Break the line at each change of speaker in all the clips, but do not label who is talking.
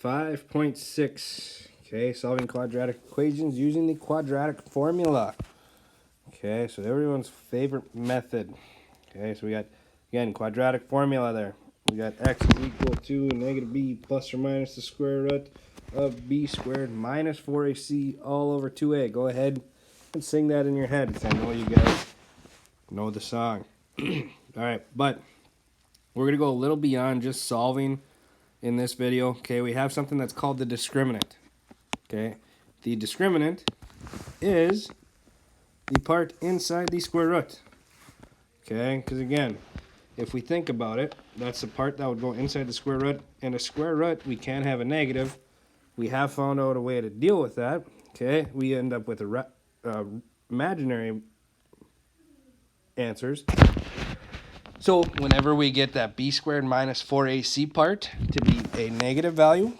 5.6. Okay, solving quadratic equations using the quadratic formula. Okay, so everyone's favorite method. Okay, so we got, again, quadratic formula there. We got x is equal to negative b plus or minus the square root of b squared minus 4ac all over 2a. Go ahead and sing that in your head, because I know you guys know the song. Alright, but we're going to go a little beyond just solving in this video. Okay, we have something that's called the discriminant. Okay, the discriminant is the part inside the square root. Okay, because again, if we think about it, that's the part that would go inside the square root. And a square root, we can't have a negative. We have found out a way to deal with that. Okay, we end up with imaginary answers. So whenever we get that b squared minus 4ac part to be a negative value,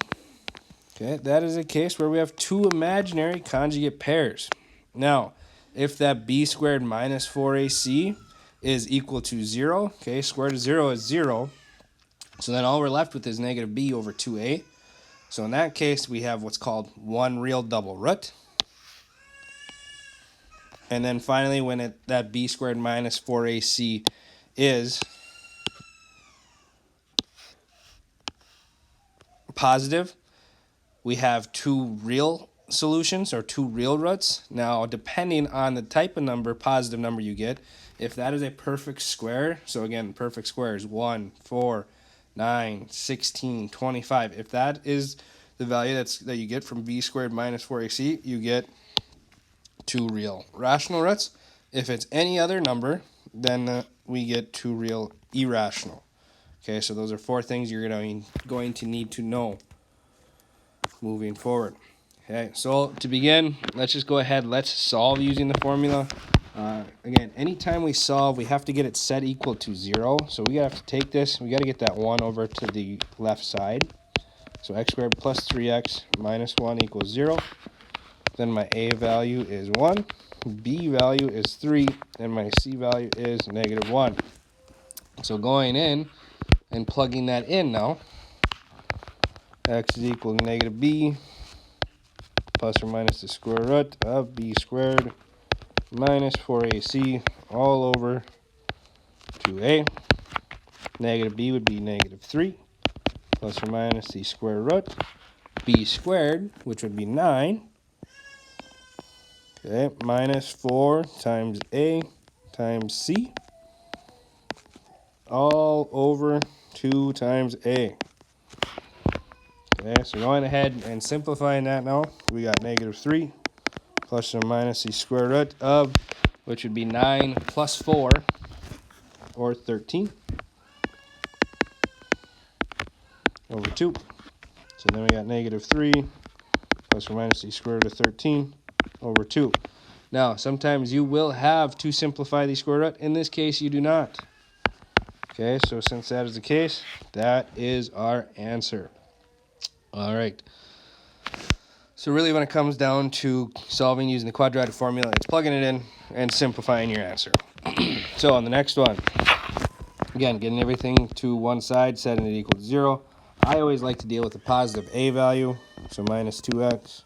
okay, that is a case where we have two imaginary conjugate pairs. Now, if that b squared minus 4ac is equal to 0, okay, square root of 0 is 0, so then all we're left with is negative b over 2a. So in that case, we have what's called one real double root. And then finally, when that b squared minus 4ac is positive, we have two real solutions or two real roots. Now, depending on the type of number, positive number you get, if that is a perfect square, so again, perfect square is 1, 4, 9, 16, 25. If that is the value that you get from b squared minus 4ac, you get two real rational roots. If it's any other number, then we get two real irrational. Okay, so those are four things you're going to need to know moving forward. Okay, so to begin, let's just go ahead. Let's solve using the formula. Again, anytime we solve, we have to get it set equal to 0. So we have to take this. We got to get that 1 over to the left side. So x squared plus 3x minus 1 equals 0. Then my a value is 1, b value is 3, and my c value is negative 1. So going in and plugging that in now, x is equal to negative b plus or minus the square root of b squared minus 4ac all over 2a. Negative b would be negative 3 plus or minus the square root b squared, which would be 9. Okay, minus 4 times a times c all over 2 times a. Okay, so going ahead and simplifying that now, we got negative 3 plus or minus the square root of, which would be 9 plus 4, or 13, over 2. So then we got negative 3 plus or minus the square root of 13 over 2. Now, sometimes you will have to simplify the square root. In this case, you do not. Okay, so since that is the case, that is our answer. All right. So really when it comes down to solving using the quadratic formula, it's plugging it in and simplifying your answer. So on the next one, again, getting everything to one side, setting it equal to 0. I always like to deal with the positive a value. So minus 2x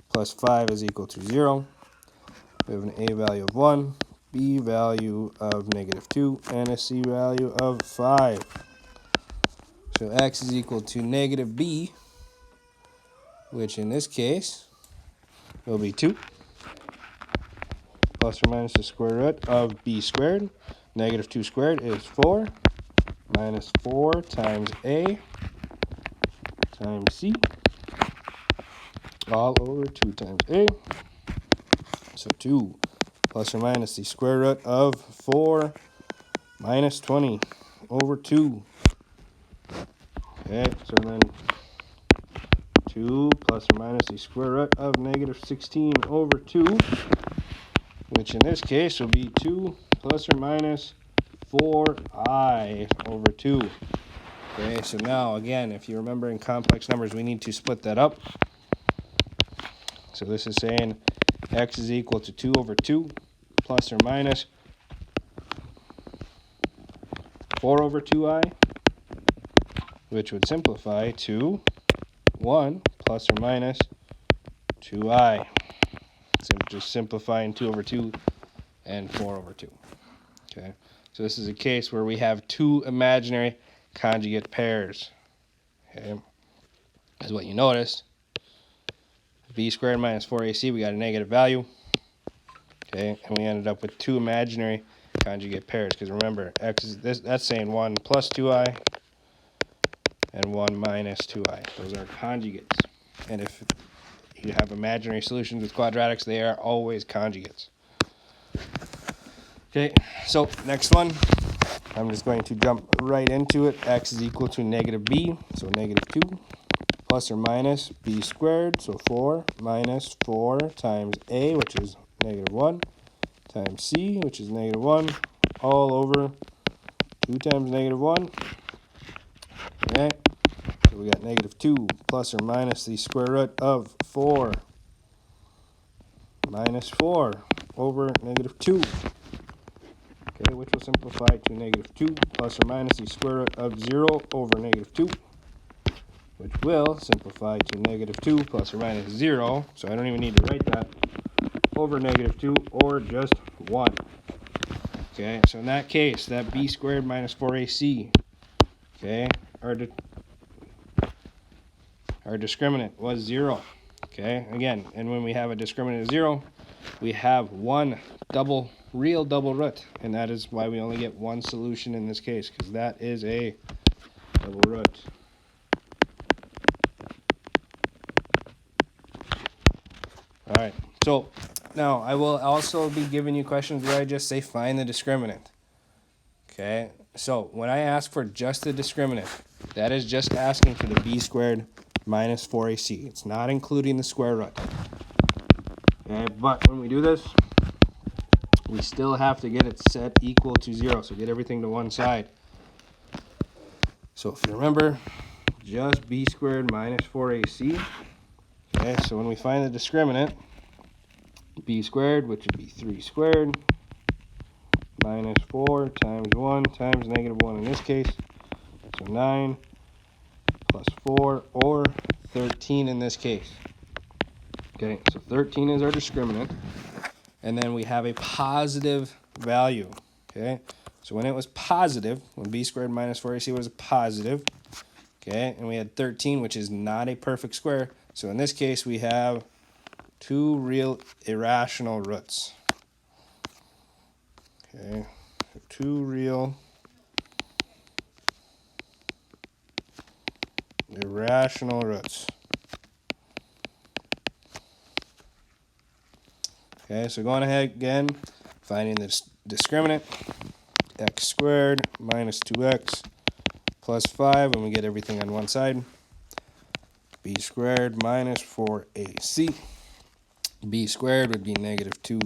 plus 5 is equal to 0. We have an a value of 1, b value of negative 2, and a c value of 5. So x is equal to negative b, which in this case will be 2, plus or minus the square root of b squared. Negative 2 squared is 4, minus 4 times a times c, all over 2 times a. So 2 plus or minus the square root of 4 minus 20 over 2. Okay, so then 2 plus or minus the square root of negative 16 over 2, which in this case will be 2 plus or minus 4i over 2. Okay, so now again, if you remember in complex numbers, we need to split that up. So this is saying x is equal to 2 over 2 plus or minus 4 over 2i, which would simplify to 1 plus or minus 2i. Just simplifying 2 over 2 and 4 over 2. Okay, so this is a case where we have two imaginary conjugate pairs. Okay, as what you noticed, b squared minus 4ac, we got a negative value. Okay, and we ended up with two imaginary conjugate pairs, because remember, x is this, that's saying 1 plus 2i and 1 minus 2i. Those are conjugates. And if you have imaginary solutions with quadratics, they are always conjugates. Okay, so next one, I'm just going to jump right into it. X is equal to negative b, so negative 2, plus or minus b squared, so 4 minus 4 times a, which is negative 1, times c, which is negative 1, all over 2 times negative 1. Okay, so we got negative 2 plus or minus the square root of 4 minus 4 over negative 2. Okay, which will simplify to negative 2 plus or minus the square root of 0 over negative 2, which will simplify to negative 2 plus or minus 0, so I don't even need to write that, over negative 2 or just 1. Okay, so in that case, that b squared minus 4ac, okay, our discriminant was 0. Okay, again, and when we have a discriminant of 0, we have one real double root, and that is why we only get one solution in this case, because that is a double root. All right, so now I will also be giving you questions where I just say find the discriminant. Okay, so when I ask for just the discriminant, that is just asking for the b squared minus 4ac. It's not including the square root. Okay, but when we do this, we still have to get it set equal to 0, so get everything to one side. So if you remember, just b squared minus 4ac. Okay, so when we find the discriminant, b squared, which would be 3 squared, minus 4 times 1 times negative 1 in this case, so 9 plus 4, or 13 in this case. Okay, so 13 is our discriminant, and then we have a positive value. Okay, so when it was positive, when b squared minus 4ac was positive, okay, and we had 13, which is not a perfect square, so in this case we have two real irrational roots. Okay, so two real irrational roots. Okay, so going ahead again, finding the discriminant, x squared minus 2x plus 5, and we get everything on one side. B squared minus 4ac. B squared would be negative 2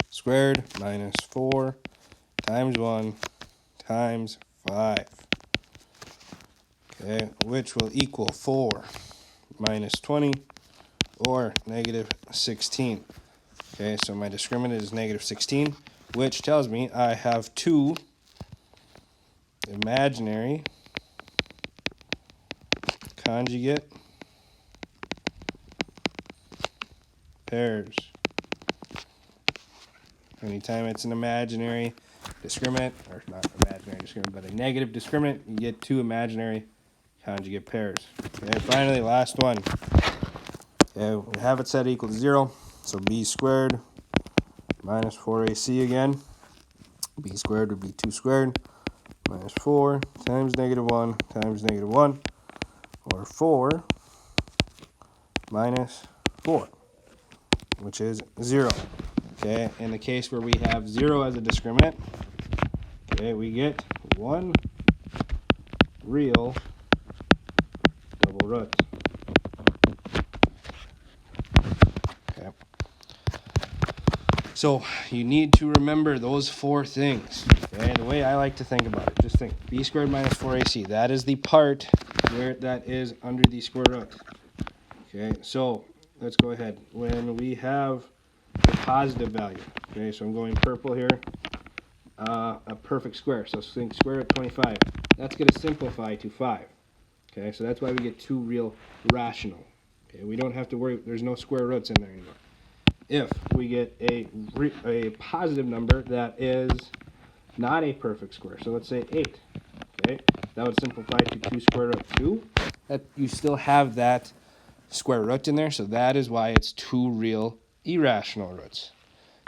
squared minus 4 times 1 times 5. Okay, which will equal 4 minus 20 or negative 16. Okay, so my discriminant is negative 16, which tells me I have two imaginary conjugate pairs. Anytime it's an imaginary discriminant, or not imaginary discriminant, but a negative discriminant, you get two imaginary conjugate pairs. Okay, finally, last one. Okay, we have it set equal to 0, so b squared minus 4ac again. B squared would be 2 squared minus 4 times negative 1 times negative 1, or 4 minus 4, which is 0. Okay, in the case where we have 0 as a discriminant, okay, we get one real double root. Okay. So you need to remember those four things. Okay, the way I like to think about it, just think b squared minus 4ac. That is the part where that is under the square root. Okay, so let's go ahead. When we have a positive value, okay, so I'm going purple here, a perfect square. So think square root 25. That's going to simplify to 5. Okay, so that's why we get two real rational. Okay, we don't have to worry, there's no square roots in there anymore. If we get a positive number that is not a perfect square, so let's say 8, okay, that would simplify to 2 square root 2. That you still have that square root in there, so that is why it's 2 real irrational roots.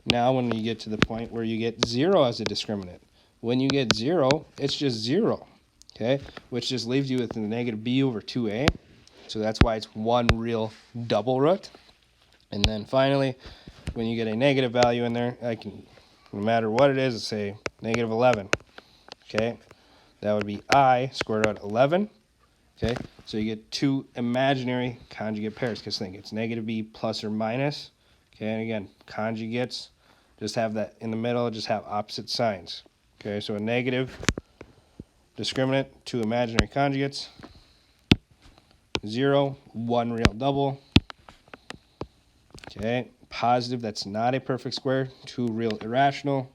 Now when you get to the point where you get 0 as a discriminant, when you get 0, it's just 0, okay, which just leaves you with the negative b over 2a, so that's why it's 1 real double root. And then finally, when you get a negative value in there, no matter what it is, let's say negative 11, okay, that would be I square root 11, okay, so you get 2 imaginary conjugate pairs, because think it's negative b plus or minus, okay, and again, conjugates just have that in the middle, just have opposite signs, okay, so a negative discriminant, 2 imaginary conjugates, 0, 1 real double, okay, positive, that's not a perfect square, 2 real irrational,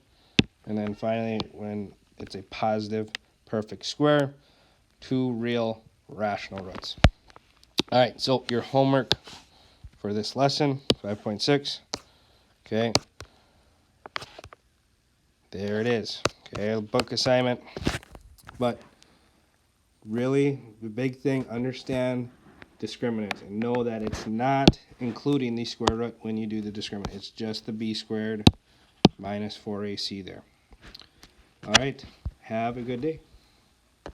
and then finally, when it's a positive perfect square, 2 real rational roots. All right, so your homework for this lesson, 5.6, okay, there it is, okay, book assignment, but really, the big thing, understand discriminants and know that it's not including the square root when you do the discriminant. It's just the b squared minus 4ac there. All right, have a good day.